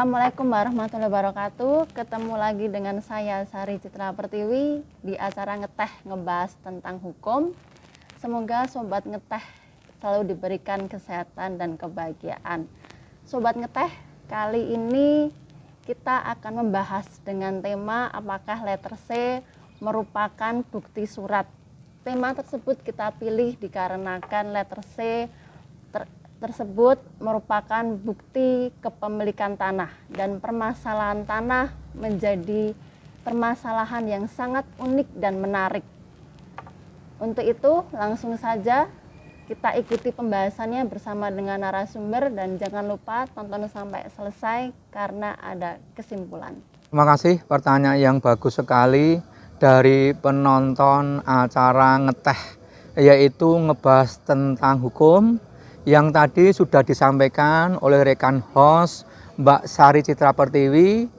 Assalamualaikum warahmatullahi wabarakatuh. Ketemu lagi dengan saya Sari Citra Pertiwi di acara Ngeteh ngebahas tentang hukum. Semoga sobat ngeteh selalu diberikan kesehatan dan kebahagiaan. Sobat ngeteh, kali ini kita akan membahas dengan tema apakah letter C merupakan bukti surat. Tema tersebut kita pilih dikarenakan letter C tersebut merupakan bukti kepemilikan tanah dan permasalahan tanah menjadi permasalahan yang sangat unik dan menarik. Untuk itu langsung saja kita ikuti pembahasannya bersama dengan narasumber dan jangan lupa tonton sampai selesai karena ada kesimpulan. Terima kasih, pertanyaan yang bagus sekali dari penonton acara Ngeteh, yaitu ngebahas tentang hukum yang tadi sudah disampaikan oleh rekan host Mbak Sari Citra Pertiwi,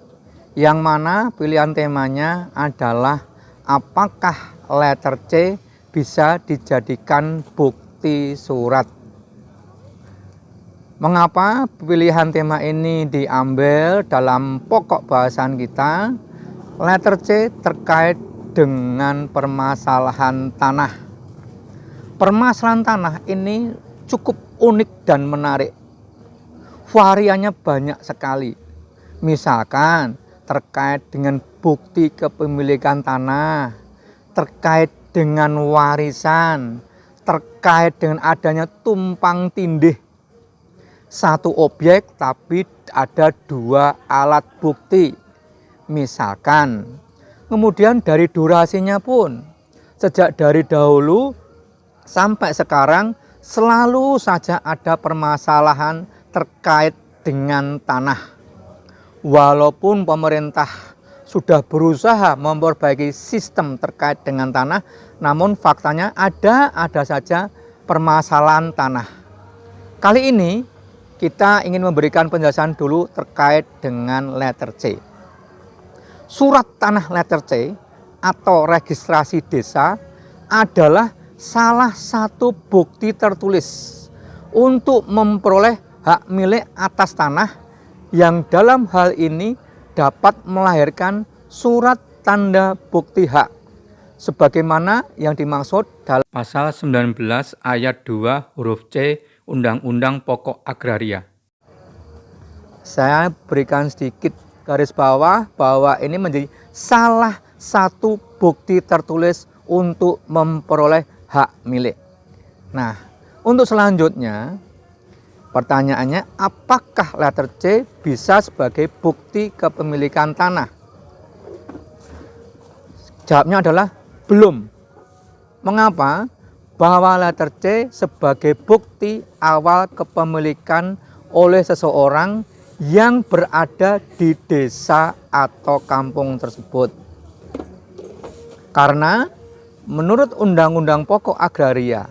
yang mana pilihan temanya adalah apakah letter C bisa dijadikan bukti surat. Mengapa pilihan tema ini diambil dalam pokok bahasan kita? Letter C terkait dengan permasalahan tanah. Permasalahan tanah ini cukup unik dan menarik. Variannya banyak sekali. Misalkan terkait dengan bukti kepemilikan tanah, terkait dengan warisan, terkait dengan adanya tumpang tindih. Satu objek tapi ada dua alat bukti. Misalkan, kemudian dari durasinya pun, sejak dari dahulu sampai sekarang selalu saja ada permasalahan terkait dengan tanah. Walaupun pemerintah sudah berusaha memperbaiki sistem terkait dengan tanah, namun faktanya ada saja permasalahan tanah. Kali ini kita ingin memberikan penjelasan dulu terkait dengan letter C. Surat tanah letter C atau registrasi desa adalah salah satu bukti tertulis untuk memperoleh hak milik atas tanah yang dalam hal ini dapat melahirkan surat tanda bukti hak sebagaimana yang dimaksud dalam pasal 19 ayat 2 huruf C Undang-Undang Pokok Agraria. Saya berikan sedikit garis bawah bahwa ini menjadi salah satu bukti tertulis untuk memperoleh hak milik. Nah, untuk selanjutnya pertanyaannya, apakah letter C bisa sebagai bukti kepemilikan tanah? Jawabnya adalah belum. Mengapa? Bahwa letter C sebagai bukti awal kepemilikan oleh seseorang yang berada di desa atau kampung tersebut. Karena menurut Undang-Undang Pokok Agraria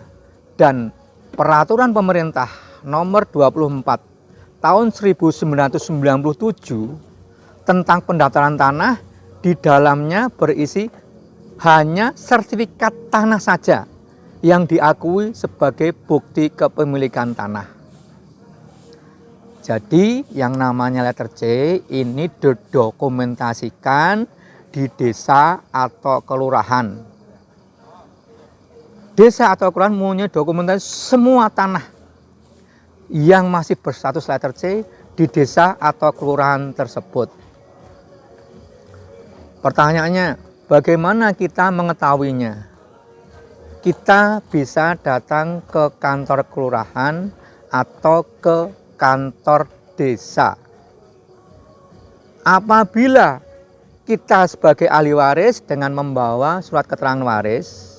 dan Peraturan Pemerintah Nomor 24 Tahun 1997 tentang pendaftaran tanah, di dalamnya berisi hanya sertifikat tanah saja yang diakui sebagai bukti kepemilikan tanah. Jadi yang namanya letter C ini didokumentasikan di desa atau kelurahan. Desa atau kelurahan mempunyai dokumentasi semua tanah yang masih berstatus letter C di desa atau kelurahan tersebut. Pertanyaannya, bagaimana kita mengetahuinya? Kita bisa datang ke kantor kelurahan atau ke kantor desa. Apabila kita sebagai ahli waris dengan membawa surat keterangan waris,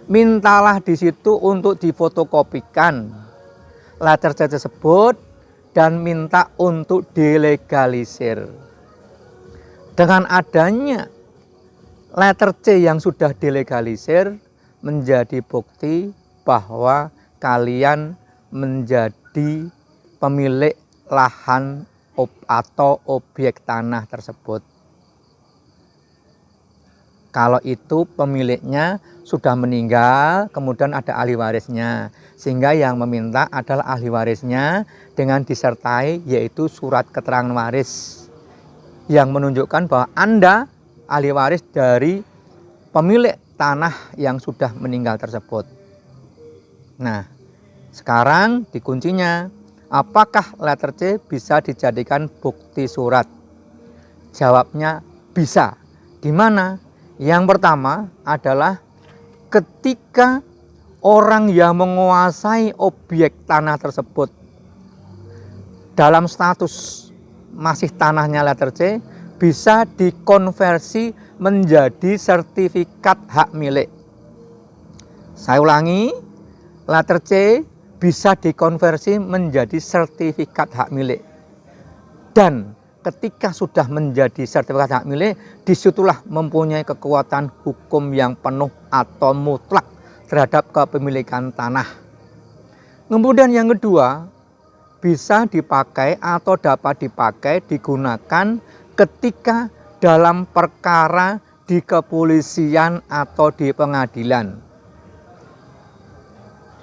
mintalah di situ untuk difotokopikan letter C tersebut dan minta untuk dilegalisir. Dengan adanya letter C yang sudah dilegalisir menjadi bukti bahwa kalian menjadi pemilik lahan atau objek tanah tersebut. kalau itu pemiliknya sudah meninggal, kemudian ada ahli warisnya. Sehingga yang meminta adalah ahli warisnya dengan disertai yaitu surat keterangan waris yang menunjukkan bahwa Anda ahli waris dari pemilik tanah yang sudah meninggal tersebut. Nah, sekarang dikuncinya, apakah letter C bisa dijadikan bukti surat? Jawabnya bisa. Di mana? Yang pertama adalah ketika orang yang menguasai objek tanah tersebut dalam status masih tanahnya letter C bisa dikonversi menjadi sertifikat hak milik. Saya ulangi, letter C bisa dikonversi menjadi sertifikat hak milik. Dan ketika sudah menjadi sertifikat hak milik, disitulah mempunyai kekuatan hukum yang penuh atau mutlak terhadap kepemilikan tanah. Kemudian yang kedua, bisa dipakai atau dapat dipakai digunakan ketika dalam perkara di kepolisian atau di pengadilan.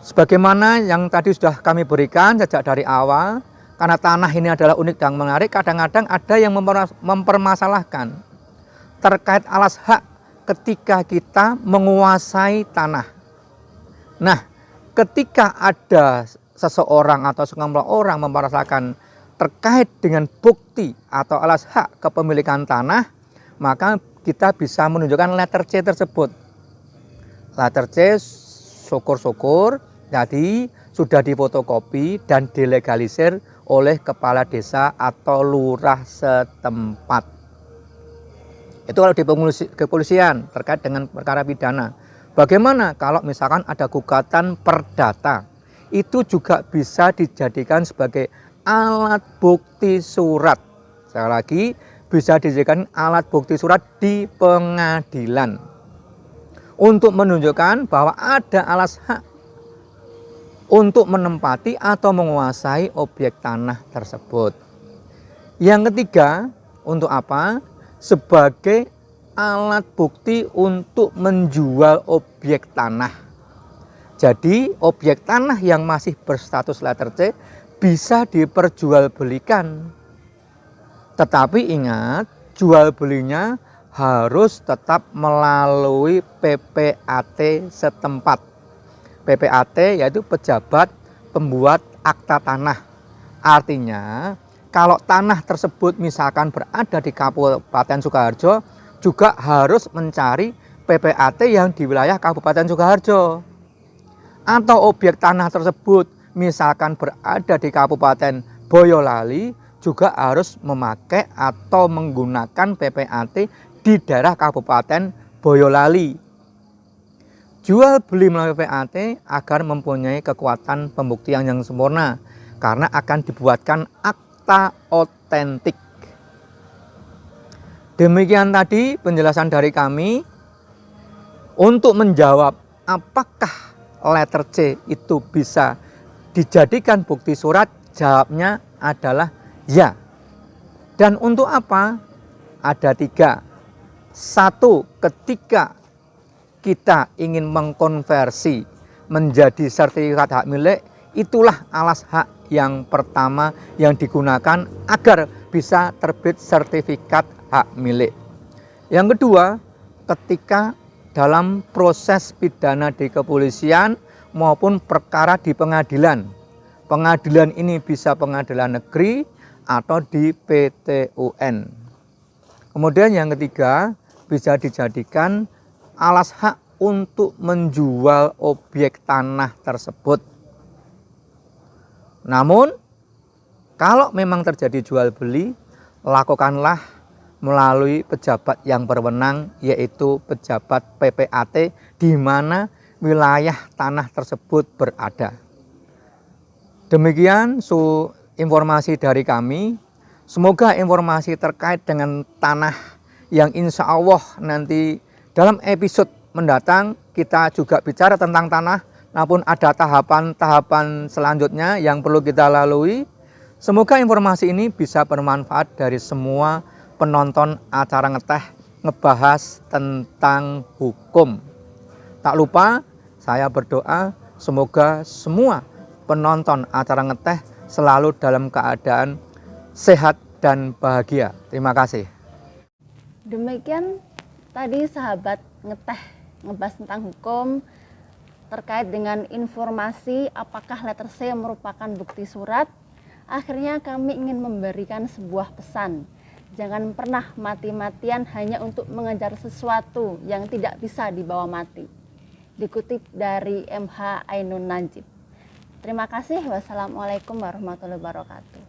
Sebagaimana yang tadi sudah kami berikan sejak dari awal, karena tanah ini adalah unik dan menarik, kadang-kadang ada yang mempermasalahkan terkait alas hak ketika kita menguasai tanah. Nah, ketika ada seseorang atau sekelompok orang mempermasalahkan terkait dengan bukti atau alas hak kepemilikan tanah, maka kita bisa menunjukkan letter C tersebut. Letter C syukur-syukur jadi sudah difotokopi dan dilegalisir oleh kepala desa atau lurah setempat. Itu kalau di kepolisian terkait dengan perkara pidana. Bagaimana kalau misalkan ada gugatan perdata? Itu juga bisa dijadikan sebagai alat bukti surat. Sekali lagi, bisa dijadikan alat bukti surat di pengadilan untuk menunjukkan bahwa ada alas hak untuk menempati atau menguasai objek tanah tersebut. Yang ketiga, untuk apa? Sebagai alat bukti untuk menjual objek tanah. Jadi, objek tanah yang masih berstatus letter C bisa diperjualbelikan. Tetapi ingat, jual belinya harus tetap melalui PPAT setempat. PPAT yaitu pejabat pembuat akta tanah. Artinya, kalau tanah tersebut misalkan berada di Kabupaten Sukoharjo, juga harus mencari PPAT yang di wilayah Kabupaten Sukoharjo. Atau objek tanah tersebut misalkan berada di Kabupaten Boyolali, juga harus memakai atau menggunakan PPAT di daerah Kabupaten Boyolali. Jual beli melalui PPAT agar mempunyai kekuatan pembuktian yang sempurna karena akan dibuatkan akta otentik. Demikian tadi penjelasan dari kami untuk menjawab apakah letter C itu bisa dijadikan bukti surat. Jawabnya adalah ya. Dan untuk apa? Ada 3. 1, ketika kita ingin mengkonversi menjadi sertifikat hak milik, itulah alas hak yang pertama yang digunakan agar bisa terbit sertifikat hak milik. Yang kedua, ketika dalam proses pidana di kepolisian maupun perkara di pengadilan. Pengadilan ini bisa pengadilan negeri atau di PT UN. Kemudian yang ketiga, bisa dijadikan alas hak untuk menjual objek tanah tersebut. Namun, kalau memang terjadi jual beli, lakukanlah melalui pejabat yang berwenang, yaitu pejabat PPAT di mana wilayah tanah tersebut berada. Demikian informasi dari kami. Semoga informasi terkait dengan tanah yang insya Allah nanti dalam episode mendatang kita juga bicara tentang tanah, namun ada tahapan-tahapan selanjutnya yang perlu kita lalui. Semoga informasi ini bisa bermanfaat dari semua penonton acara ngeteh ngebahas tentang hukum. Tak lupa saya berdoa semoga semua penonton acara ngeteh selalu dalam keadaan sehat dan bahagia. Terima kasih. Demikian tadi sahabat ngeteh ngebahas tentang hukum terkait dengan informasi apakah letter C merupakan bukti surat. Akhirnya kami ingin memberikan sebuah pesan. Jangan pernah mati-matian hanya untuk mengejar sesuatu yang tidak bisa dibawa mati. Dikutip dari MH Ainun Najib. Terima kasih. Wassalamualaikum warahmatullahi wabarakatuh.